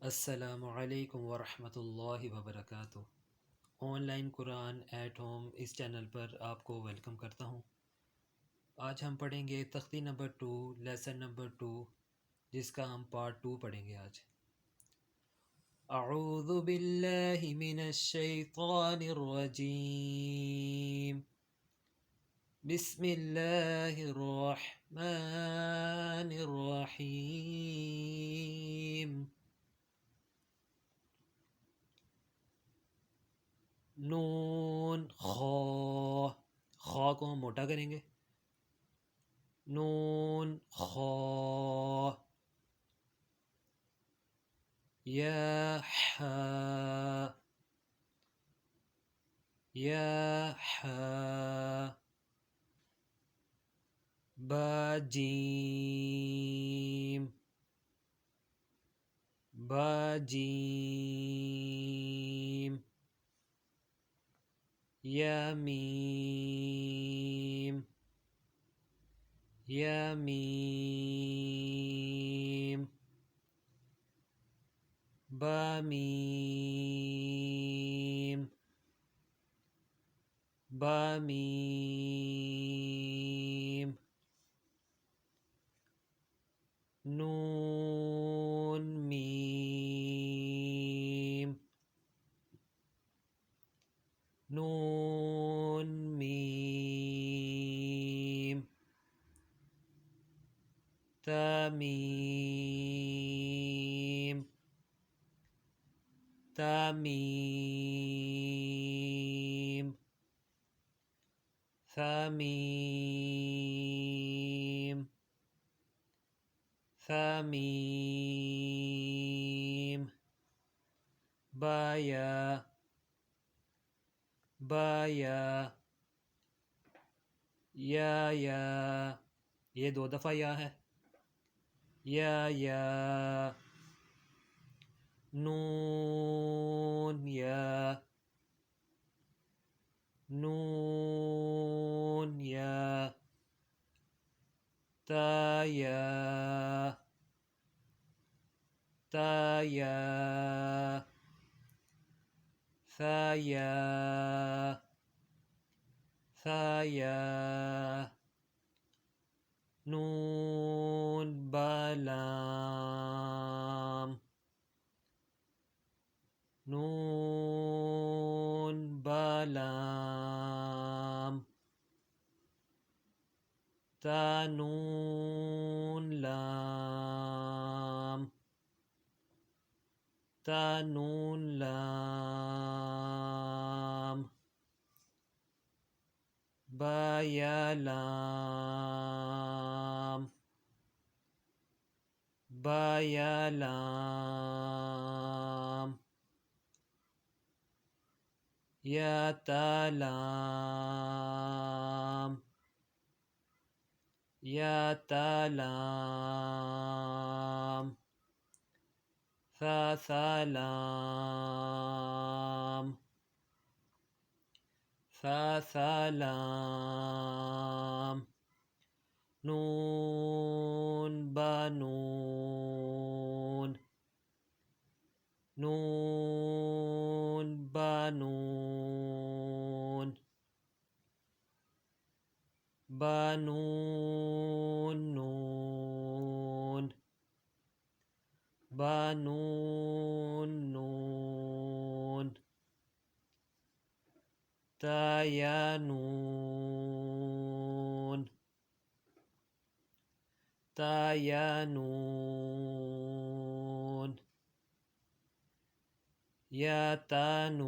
अस्सलामु अलैकुम वरहमतुल्लाहि वबरकातुह। ऑनलाइन कुरान एट होम इस चैनल पर आपको वेलकम करता हूँ। आज हम पढ़ेंगे तख्ती नंबर 2, लेसन नंबर 2, जिसका हम पार्ट 2 पढ़ेंगे आज। अऊज़ु बिल्लाहि मिनश शैतानिर रजीम। बिस्मिल्लाहिर रहमानिर रहीम। नून खा को हम मोटा करेंगे। नून खा। या हा। या हा। बा जीम। बा जीम। या मीम। या मीम। बा मीम। बा मीम। नून मीम। नून मीम। तमीम। तमीम। तमीम। तमीम। बाया। बाया। या। ये 2 दफ़ा या है। या। नून या। नून या। ताया। ताया। साया। साया। नून बालाम। नून बालाम। तानून लाम। तानून लाम। बाया लाम। बाया लाम। या तालाम। या तालाम। सा सालाम। सा सालाम। नून बानून। नून बानून। बानून नून। बानून नून। तायानून। तायानून। या तानून।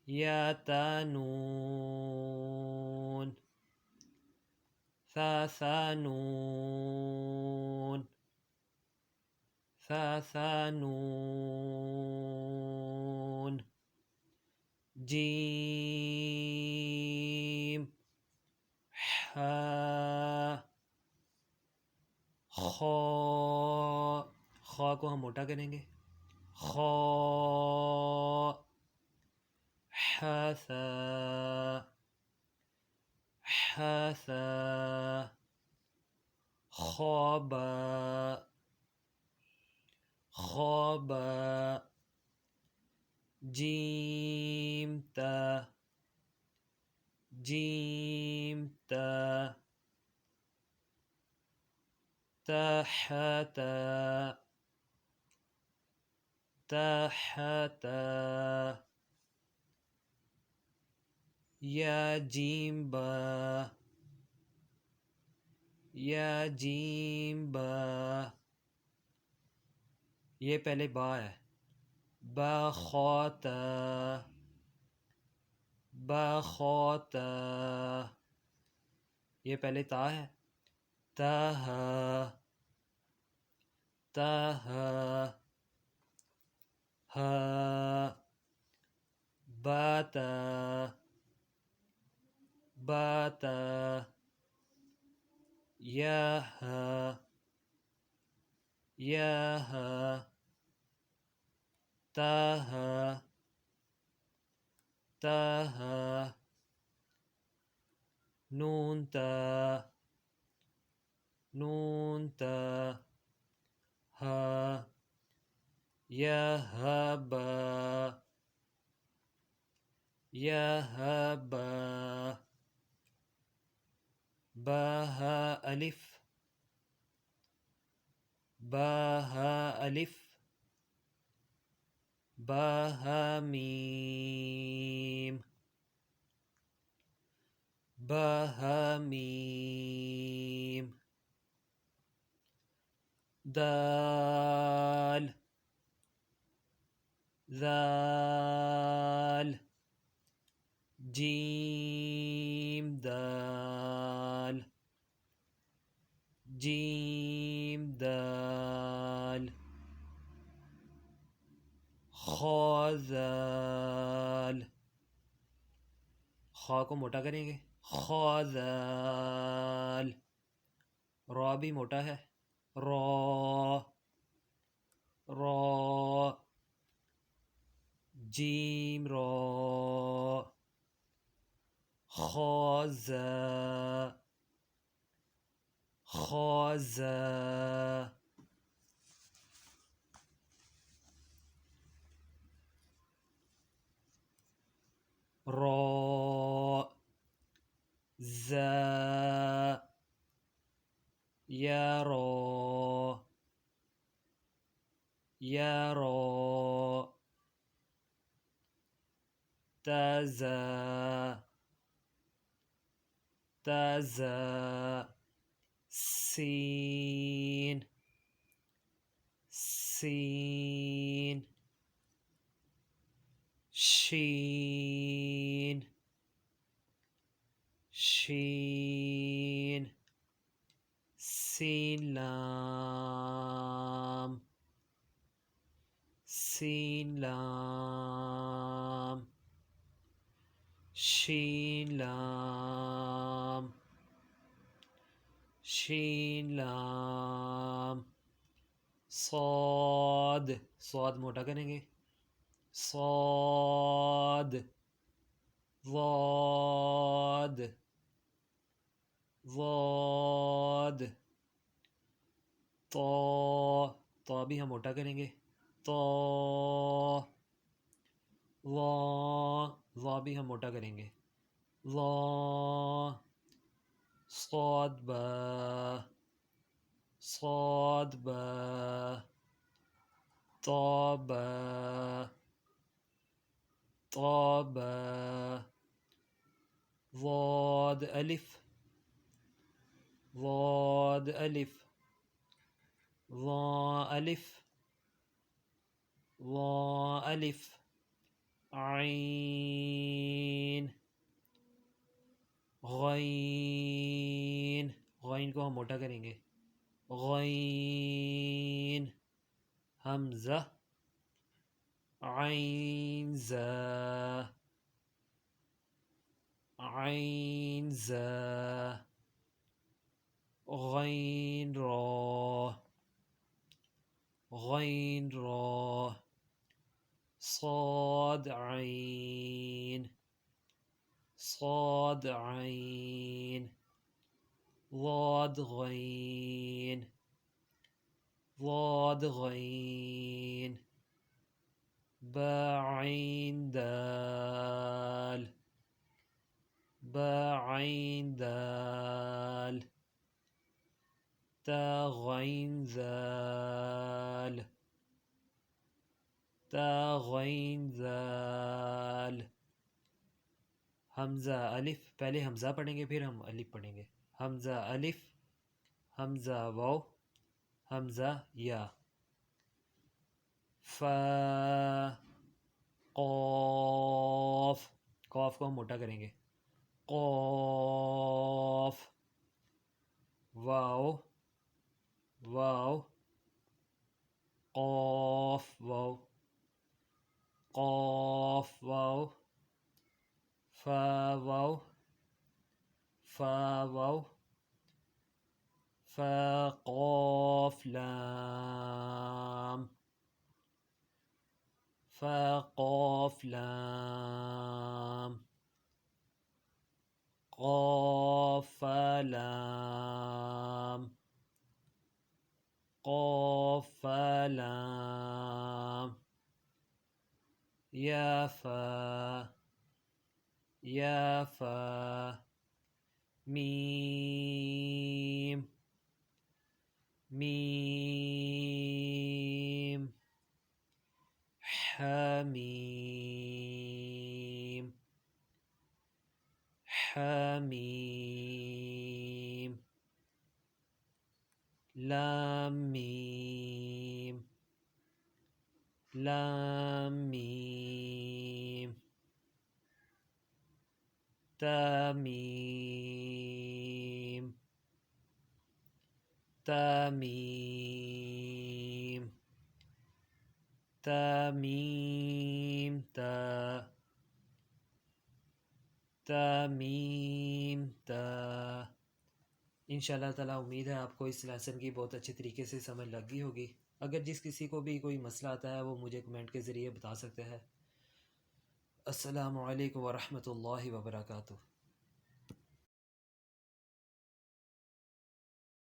या तानून। सा सानून। सा सानून। जीम। हा। खा। खा को हम मोटा करेंगे। खा। हसा। हसा। ख़ाबा ख़ाबा जीम ता जीम ता तहत तहत या जीम बा या जीम बा। ये पहले बा है। बखौत बखौत ये पहले ता है। तह तह ह बत बत यह यह तह तह नून त नून त ह यह ब यह ब बह अलिफ बह अलिफ बह मीम बह मीम दाल दाल जीम दाल जीम दाल ख़ाज़ाल ख़ा को मोटा करेंगे ख़ाज़ाल। रॉ भी मोटा है रॉ रॉ जीम रॉ ख़ाज़ ख़ाज़ रॉ ज़ यरो यरो तज़ तज़ सीन सीन शीन शीन सीन लाम सीन लाम शीन लाम शीन लाम सौद सौद मोटा करेंगे सौद वौद वौद तो भी हम मोटा करेंगे तो वा भी हम मोटा करेंगे वा सौद ब सौद ब तौब तौब वौद अलिफ वौद अलिफ वा अलिफ वा अलिफ आइन गईन गईन को हम मोटा करेंगे गईन हमज़ा आइन ज़ा आइन ज़ा गईन रॉ गईन रॉ صاد عين صاد عين ضاد غين ضاد غين با عين دال با عين دال تا غين ذال تا غين ذال हमज़ा अलिफ, पहले हमज़ा पढ़ेंगे फिर हम अलिफ पढ़ेंगे। हमज़ा अलिफ, हमज़ा वाव, हमज़ा या। फ़ा क़ाफ़, क़ाफ़ को हम मोटा करेंगे। क़ाफ़ वाव वाव क़ाफ़ वाव क़ाफ़ वाव फ़ा वाव फ़ा वाव फ़ा क़ाफ़ लाम फ़ा क़ाफ़ लाम क़ाफ़ लाम क़ाफ़ लाम या फ़ा या फ़ा मीम मीम हामीम हामीम लाम मीम लाम मीम तामीम तामीम तामीम ता तामीम ता। इंशाल्लाह ताला उम्मीद है आपको इस लेसन की बहुत अच्छे तरीके से समझ लग गई होगी। अगर जिस किसी को भी कोई मसला आता है वो मुझे कमेंट के ज़रिए बता सकते हैं। अस्सलामु अलैकुम वरहमतुल्लाहि वबरकातुहू।